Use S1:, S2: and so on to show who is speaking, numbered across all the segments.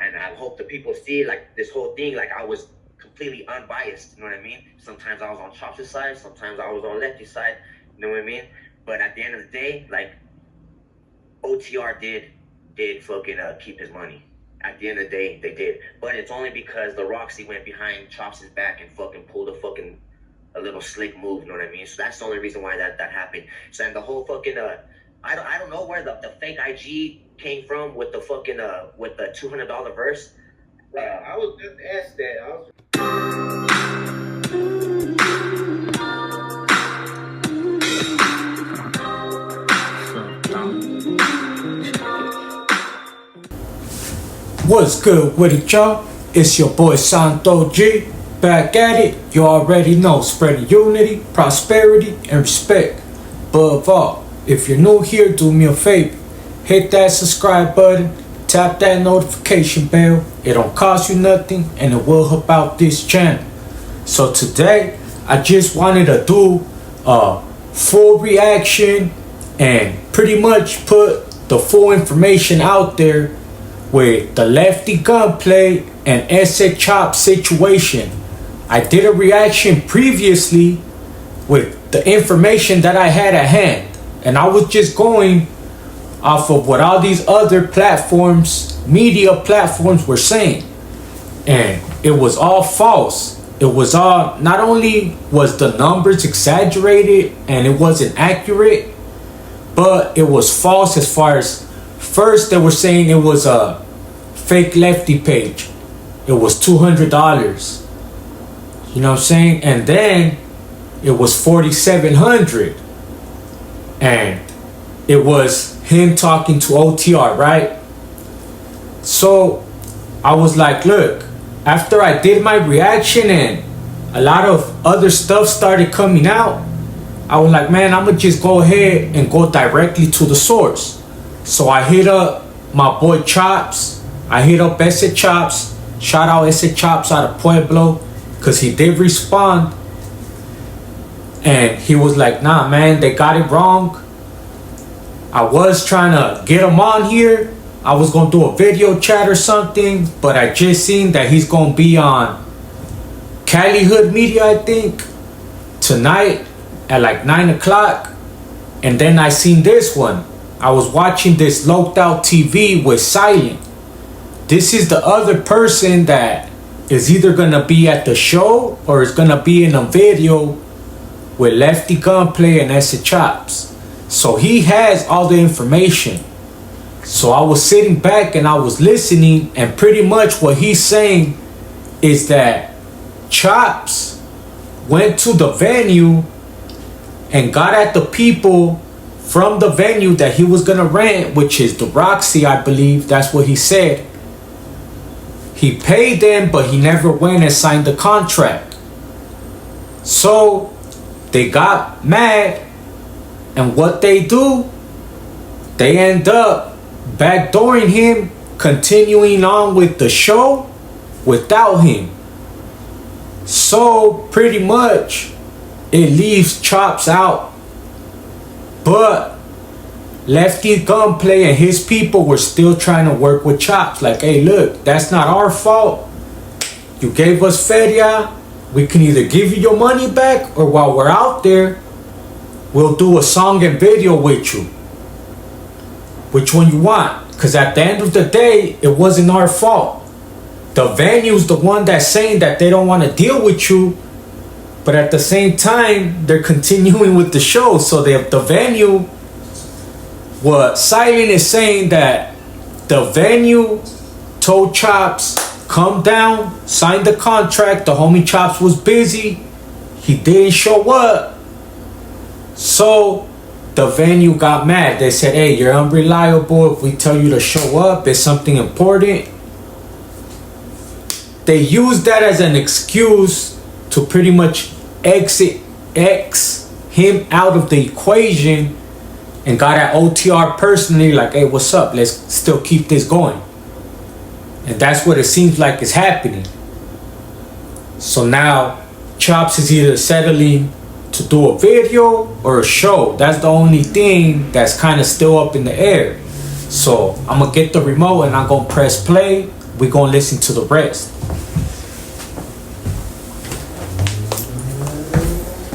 S1: and I hope the people see like this whole thing, like I was completely unbiased. You know what I mean? Sometimes I was on Chops' side, sometimes I was on Lefty's side. You know what I mean? But at the end of the day, like OTR did fucking keep his money. At the end of the day, they did. But it's only because the Roxy went behind Chops' back and fucking pulled a little slick move, you know what I mean? So that's the only reason why that happened. So and the whole fucking I don't know where the fake IG came from with the fucking with the $200 verse.
S2: I was just asked that.
S3: What's good with it, y'all? It's your boy Santo G, back at it. You already know, spreading unity, prosperity, and respect. Above all, if you're new here, do me a favor. Hit that subscribe button, tap that notification bell. It don't cost you nothing, and it will help out this channel. So today, I just wanted to do a full reaction and pretty much put the full information out there with the Lefty Gunplay and Ese Chop situation. I did a reaction previously with the information that I had at hand, and I was just going off of what all these other platforms, media platforms, were saying, and it was all false. It was all, not only was the numbers exaggerated and it wasn't accurate, but it was false. As far as, first they were saying it was a fake Lefty page, it was $200, you know what I'm saying, and then it was $4,700, and it was him talking to OTR, right? So I was like, look, after I did my reaction and a lot of other stuff started coming out, I was like, man, I'm gonna just go ahead and go directly to the source. So I hit up my boy Chops, I hit up Ese Chops, shout out Ese Chops out of Pueblo, cause he did respond, and he was like, nah man, they got it wrong. I was trying to get him on here, I was gonna do a video chat or something, but I just seen that he's gonna be on Cali Hood Media, I think, tonight at like 9 o'clock. And then I seen this one. I was watching this Loped Out TV with Silent. This is the other person that is either gonna be at the show or is gonna be in a video with Lefty Gunplay and Ese Chops. So he has all the information. So I was sitting back and I was listening, and pretty much what he's saying is that Chops went to the venue and got at the people from the venue that he was gonna rent, which is the Roxy, I believe. That's what he said. He paid them, but he never went and signed the contract. So they got mad, and what they do, they end up backdooring him, continuing on with the show without him. So pretty much it leaves Chops out, but Lefty Gunplay and his people were still trying to work with Chops, like, hey look, that's not our fault, you gave us feria, we can either give you your money back, or while we're out there we'll do a song and video with you. Which one you want? Because at the end of the day, it wasn't our fault. The venue's the one that's saying that they don't want to deal with you, but at the same time they're continuing with the show. So the venue, what Silent is saying, that the venue told Chops, come down, sign the contract. The homie Chops was busy, he didn't show up. So the venue got mad. They said, hey, you're unreliable. If we tell you to show up, it's something important. They used that as an excuse to pretty much X him out of the equation, and got at OTR personally, like, hey, what's up? Let's still keep this going. And that's what it seems like is happening. So now Chops is either settling to do a video or a show. That's the only thing that's kind of still up in the air. So I'm gonna get the remote and I'm gonna press play. we gonna listen to the rest.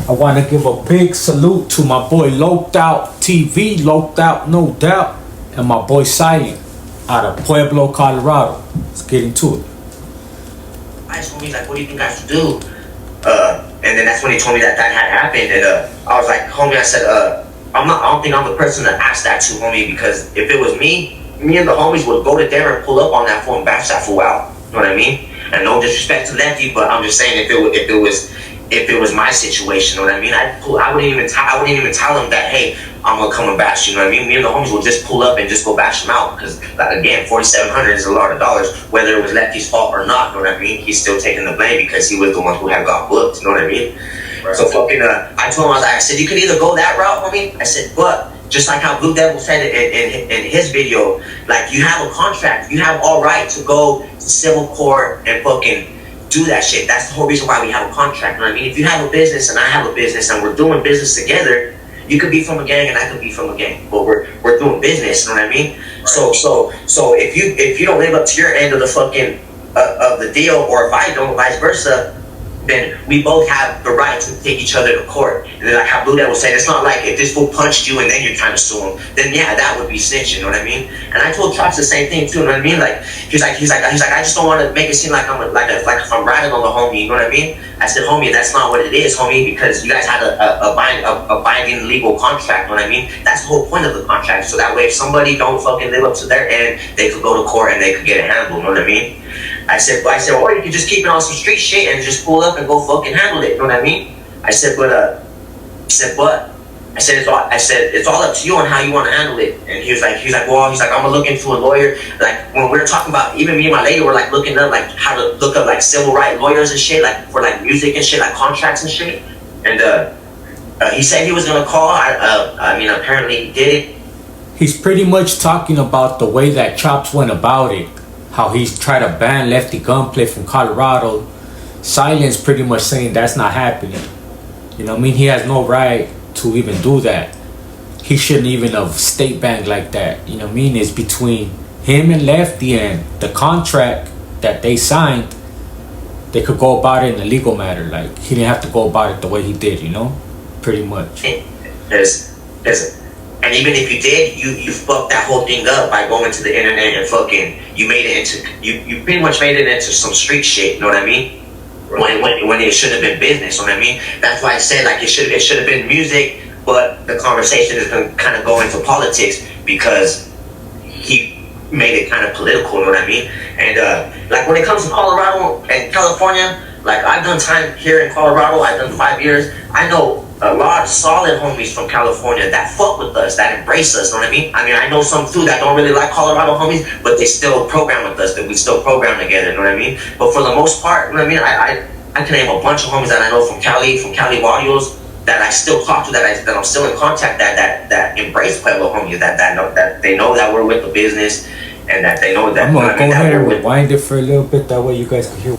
S3: I want to give a big salute to my boy Loped Out TV, Loped Out No Doubt, and my boy Silent out of Pueblo, Colorado. Let's get into it.
S1: I told me, like, what do you think I should do? And then that's when he told me that had happened. And I was like, homie, I said, I don't think I'm the person to ask that to, homie, because if it was me and the homies would go to there and pull up on that fool and bash that fool out. You know what I mean? And no disrespect to Lefty, but I'm just saying if it was my situation, you know what I mean? I wouldn't even tell him that, hey, I'm gonna come and bash you, know what I mean? Me and the homies would just pull up and just go bash him out, because, like, again, $4,700 is a lot of dollars, whether it was Lefty's fault or not, you know what I mean? He's still taking the blame because he was the one who had got booked, you know what I mean? Right. So fucking, I told him, I said, you could either go that route, homie. I said, but just like how Blue Devil said it in his video, like, you have a contract, you have all right to go to civil court and fucking do that shit. That's the whole reason why we have a contract. You know what I mean? If you have a business and I have a business and we're doing business together, you could be from a gang and I could be from a gang, but we're doing business. You know what I mean? Right. So if you don't live up to your end of the fucking of the deal, or if I don't, vice versa, then we both have the right to take each other to court. And then, like how Blue Devil said, it's not like if this fool punched you and then you're trying to sue him, then yeah, that would be snitching, you know what I mean? And I told Chops the same thing too, you know what I mean? Like he's like, I just don't want to make it seem like I'm like if I'm riding on the homie, you know what I mean? I said, homie, that's not what it is, homie, because you guys had a binding legal contract, you know what I mean? That's the whole point of the contract. So that way, if somebody don't fucking live up to their end, they could go to court and they could get it handled, you know what I mean? I said, or you could just keep it on some street shit and just pull up and go fucking handle it. You know what I mean? I said, it's all up to you on how you want to handle it. And he was like, I'm gonna look into a lawyer. Like when we were talking about, even me and my lady were like looking up like how to look up like civil rights lawyers and shit, like for like music and shit, like contracts and shit. And he said he was gonna call. I mean, apparently he did it.
S3: He's pretty much talking about the way that Chops went about it. How he's tried to ban Lefty Gunplay from Colorado. Silence pretty much saying that's not happening. You know what I mean? He has no right to even do that. He shouldn't even have state banned like that. You know what I mean? It's between him and Lefty, and the contract that they signed, they could go about it in a legal matter. Like, he didn't have to go about it the way he did, you know? Pretty much.
S1: And even if you did, you fucked that whole thing up by going to the internet and fucking, you pretty much made it into some street shit, you know what I mean? Right. When it should have been business, you know what I mean? That's why I said, like, it should have been music, but the conversation is going to kind of go into politics because he made it kind of political, you know what I mean? And like when it comes to Colorado and California, like I've done time here in Colorado, I've done 5 years. I know a lot of solid homies from California that fuck with us, that embrace us, you know what I mean? I mean, I know some too that don't really like Colorado homies, but they still program with us, that we still program together, you know what I mean? But for the most part, you know what I mean? I can name a bunch of homies that I know from Cali Audios that I still talk to, that I'm still in contact, that embrace Pueblo homies, that they know that we're with the business, and that they know that.
S3: I'm gonna go ahead and rewind it for a little bit, that way you guys can hear.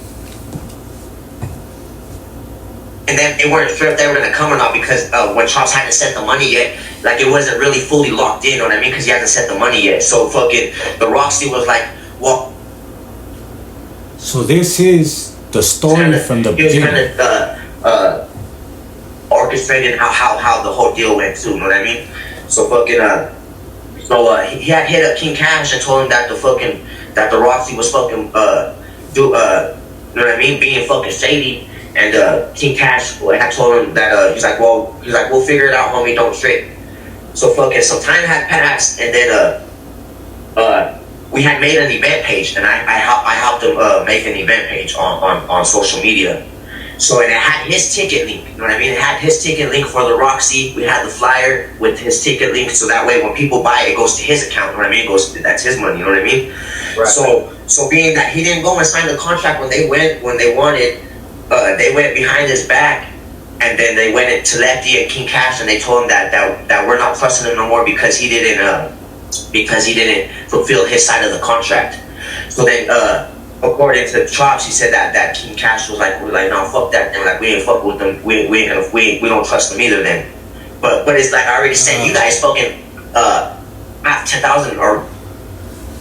S1: And then they weren't sure if they were gonna come or not, because when Chops hadn't sent the money yet, like it wasn't really fully locked in, you know what I mean? Because he hasn't sent the money yet. So fucking the Roxy was like, well.
S3: So this is the story from the beginning.
S1: He was kind of orchestrating how the whole deal went too, you know what I mean? So fucking he had hit up King Cash and told him that the Roxy was fucking you know what I mean, being fucking shady. And King Cash had told him that he's like, we'll figure it out, homie, don't trip. So fucking some time had passed, and then we had made an event page, and I helped him make an event page on social media. So, and it had his ticket link, you know what I mean? It had his ticket link for the Roxy. We had the flyer with his ticket link, so that way when people buy it, it goes to his account, you know what I mean? That's his money, you know what I mean? Right. So being that he didn't go and sign the contract when they wanted, they went behind his back, and then they went to Lefty and King Cash, and they told him that we're not trusting him no more because he didn't fulfill his side of the contract. So then, according to Chops, he said that King Cash was like, no, fuck that. Then like we ain't fuck with them. We don't trust them either. Then, but it's like I already said, you guys fucking 10,000 or.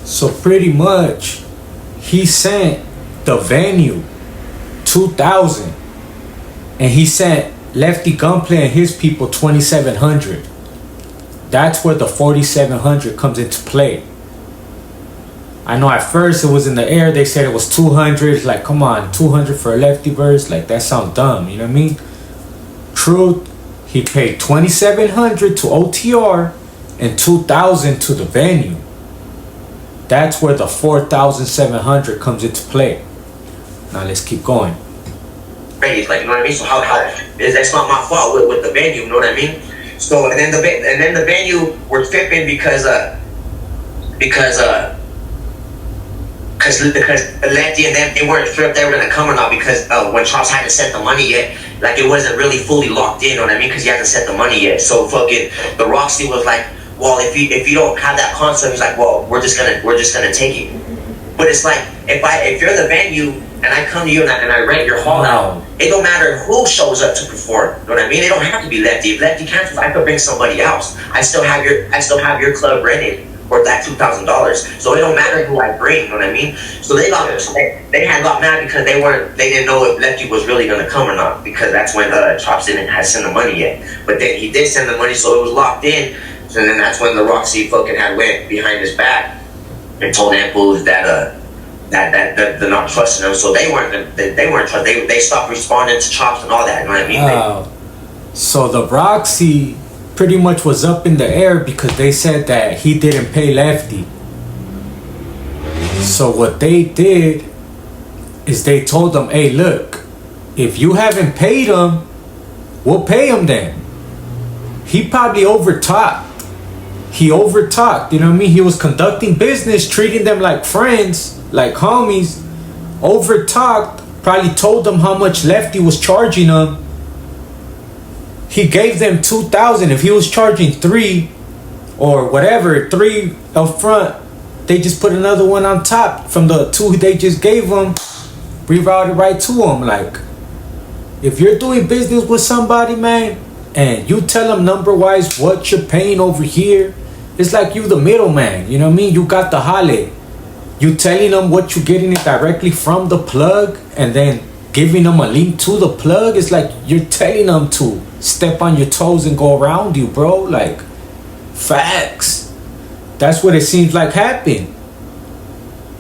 S3: So pretty much, he sent the venue 2,000, and he sent Lefty Gunplay and his people 2,700. That's where the 4,700 comes into play. I know at first it was in the air. They said it was 200. Like, come on, 200 for a Lefty verse? Like, that sounds dumb. You know what I mean? Truth, he paid 2,700 to OTR and 2,000 to the venue. That's where the 4,700 comes into play. Now let's keep going.
S1: Like, you know what I mean? So how that's not my fault with the venue, you know what I mean? So and then the venue were tripping because Lefty and them, they weren't sure if they were gonna come or not, because when Chops hadn't sent the money yet, like it wasn't really fully locked in, you know what I mean? Because he hasn't sent the money yet. So fucking the Roxy was like, well, if you don't have that concept, he's like, well, we're just gonna take it. But it's like if you're the venue and I come to you and I rent your hall out, it don't matter who shows up to perform. You know what I mean? It don't have to be Lefty. If Lefty cancels, I could bring somebody else. I still have your club rented for that $2,000. So it don't matter who I bring. You know what I mean? So they had got mad because they didn't know if Lefty was really gonna come or not, because that's when Chops didn't have sent the money yet. But then he did send the money, so it was locked in. So then that's when the Roxy fucking had went behind his back and told Amples that they're not trusting them. So they weren't trusting. They stopped responding to Chops and all that. You know what I mean?
S3: Wow. So the Roxy pretty much was up in the air because they said that he didn't pay Lefty. So what they did is they told them, hey, look, if you haven't paid him, we'll pay him then. He probably overtalked. He overtalked, you know what I mean? He was conducting business, treating them like friends, like homies. Overtalked, probably told them how much Lefty was charging him. He gave them 2,000. If he was charging 3 or whatever, 3 up front, they just put another one on top from the 2 they just gave him, rerouted right to him. Like, if you're doing business with somebody, man, and you tell them number-wise what you're paying over here, it's like you the middleman, you know what I mean? You got the hale. You telling them what you're getting it directly from the plug and then giving them a link to the plug. It's like you're telling them to step on your toes and go around you, bro. Like, facts. That's what it seems like happened.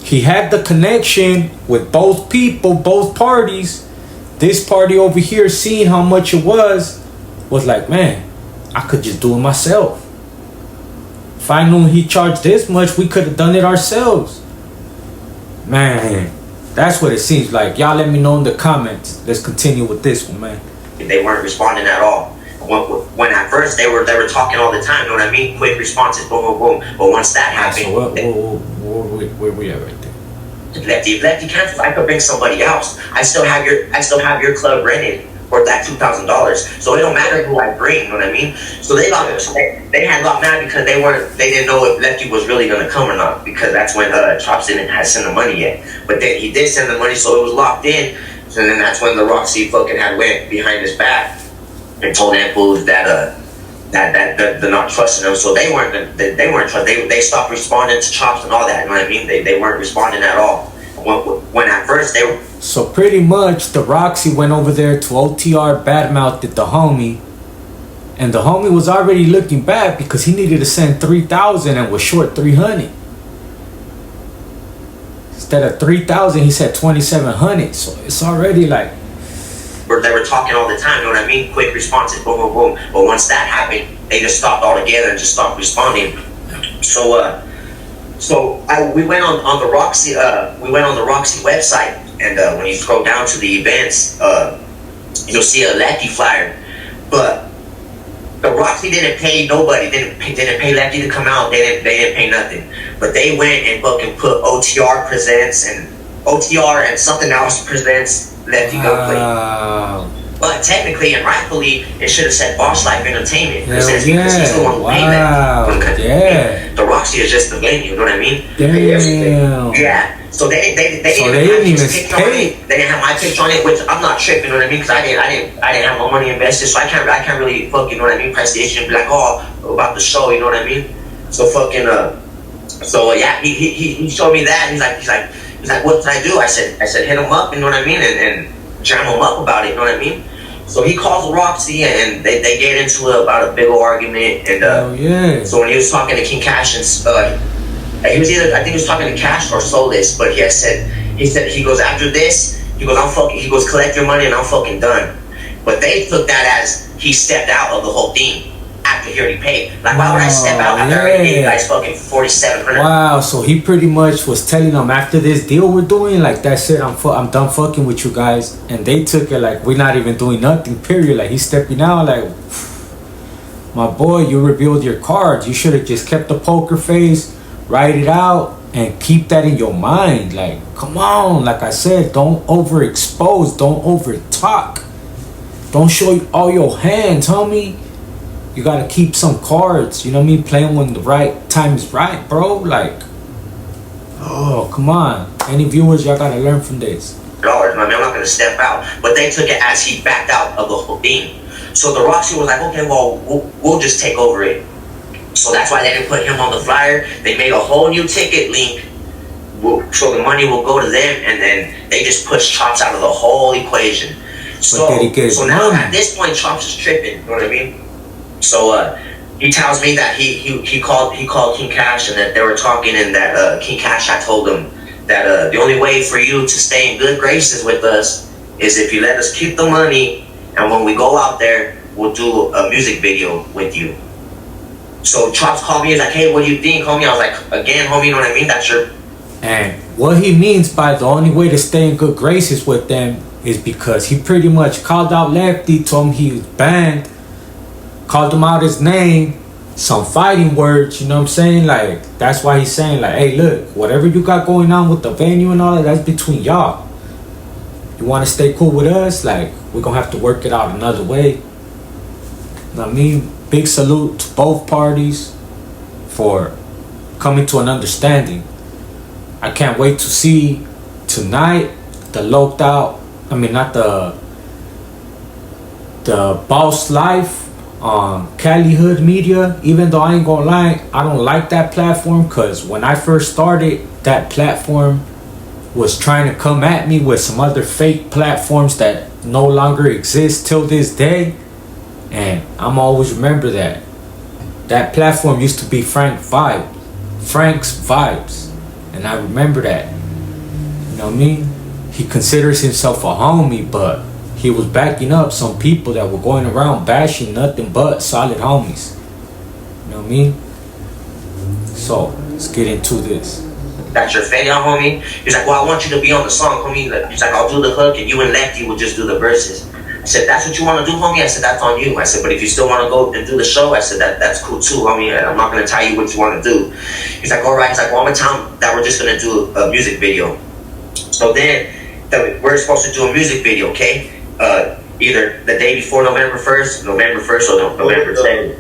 S3: He had the connection with both people, both parties. This party over here, seeing how much it was like, man, I could just do it myself. If I knew he charged this much, we could have done it ourselves. Man, that's what it seems like. Y'all let me know in the comments. Let's continue with this one, man.
S1: They weren't responding at all. When at first they were talking all the time, you know what I mean? Quick responses, boom, boom, boom. But once that happened,
S3: so where we at right there?
S1: If Lefty cancels, I could bring somebody else. I still have your club rented for that $2,000. So it don't matter who I bring, you know what I mean? So they had got mad because they didn't know if Lefty was really gonna come or not, because that's when Chops didn't have sent the money yet. But then he did send the money, so it was locked in. So then that's when the Roxy fucking had went behind his back and told Amples that they're not trusting them. So they weren't trusting. They stopped responding to Chops and all that. You know what I mean? They weren't responding at all. When at first they were.
S3: So pretty much the Roxy went over there to OTR, badmouthed the homie, and the homie was already looking bad because he needed to send 3,000 and was short 300. Instead of 3,000, he said 2,700. So it's already like.
S1: They were talking all the time, you know what I mean? Quick responses, boom, boom, boom. But once that happened, they just stopped altogether and just stopped responding. So we went on the Roxy. We went on the Roxy website, and when you scroll down to the events, you'll see a Lefty flyer. But the Roxy didn't pay nobody. Didn't pay Lefty to come out. They didn't pay nothing. But they went and fucking put OTR presents and OTR and something else presents Lefty Gunplay. But technically and rightfully, it should have said Boss Life Entertainment, because he's the one who paid Lefty.
S3: Yeah.
S1: The Roxy is just the venue, you know what I mean?
S3: Damn.
S1: Yeah. So they didn't even pay. They didn't have my picture on it, which I'm not tripping, you know what I mean? Because I didn't have my money invested, so I can't really fucking, you know what I mean, press the issue and be like, oh, about the show, you know what I mean? So fucking yeah, he showed me that, and he's like, He's like, what did I do? I said, hit him up, you know what I mean? And jam him up about it, you know what I mean? So he calls Roxy, and they get into about a big old argument. And so when he was talking to King Cash, and he was either, I think he was talking to Cash or Solis, but he said, he goes, after this, he goes, collect your money and I'm fucking done. But they took that as he stepped out of the whole thing after he already paid. Like, why would I step out after I already paid you guys fucking $4,700?
S3: Wow, so he pretty much was telling them, after this deal we're doing, like, that's it, I'm done fucking with you guys. And they took it like, we're not even doing nothing, period. Like, he's stepping out, like, my boy, you revealed your cards. You should have just kept the poker face, write it out, and keep that in your mind. Like, come on, like I said, don't overexpose, don't over talk, don't show all your hands, homie. You gotta keep some cards, you know what I mean? Playing when the right time is right, bro. Like, oh, come on. Any viewers, y'all gotta learn from this.
S1: Dollars, I mean, I'm not gonna step out. But they took it as he backed out of the whole thing. So the Roxy was like, okay, well, we'll just take over it. So that's why they didn't put him on the flyer. They made a whole new ticket link, so the money will go to them, and then they just pushed Chops out of the whole equation. So now at this point, Chops is tripping. You know what I mean? So he tells me that he called King Cash, and that they were talking, and that King Cash had told him that the only way for you to stay in good graces with us is if you let us keep the money, and when we go out there, we'll do a music video with you. So Chops called me, he's like, hey, what do you think, homie? I was like, again, homie, you know what I mean? That's your...
S3: And what he means by the only way to stay in good graces with them is because he pretty much called out Lefty, told him he was banned, called him out his name, some fighting words, you know what I'm saying? Like, that's why he's saying, like, hey, look, whatever you got going on with the venue and all that, that's between y'all. You want to stay cool with us? Like, we're going to have to work it out another way. You know what I mean? Big salute to both parties for coming to an understanding. I can't wait to see tonight the loped out, I mean, not the Boss Life on Cali Hood Media. Even though I ain't gonna lie, I don't like that platform, because when I first started, that platform was trying to come at me with some other fake platforms that no longer exist till this day. And I'm always remember that platform used to be Frank's Vibes, and I remember that. You know what I mean? He considers himself a homie, but he was backing up some people that were going around bashing nothing but solid homies. You know what I mean? So let's get into this.
S1: That's your failure, homie. He's like, well, I want you to be on the song, homie. He's like, I'll do the hook, and you and Lefty will just do the verses. I said, that's what you want to do, homie? I said, that's on you. I said, but if you still want to go and do the show, I said, that's cool too, homie. I'm not going to tell you what you want to do. He's like, all right. He's like, well, I'm going to tell him that we're just going to do a music video. So then we're supposed to do a music video, okay? Either the day before November 1st, November 1st, or November 2nd.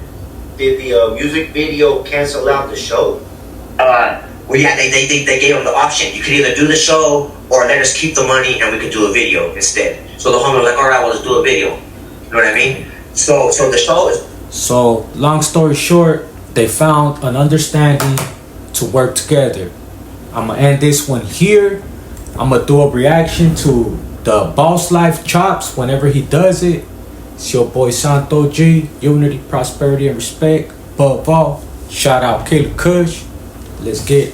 S2: Did the music video cancel out the show?
S1: Well, yeah, they gave him the option. You could either do the show or let us keep the money and we could do a video instead. So the homie was like, all right, well, let's do a video. You know what I mean? So the show is...
S3: So, long story short, they found an understanding to work together. I'm going to end this one here. I'm going to do a reaction to the Boss Life Chops whenever he does it. It's your boy Santo G. Unity, prosperity, and respect. Above all, shout out Killer Kush. Let's get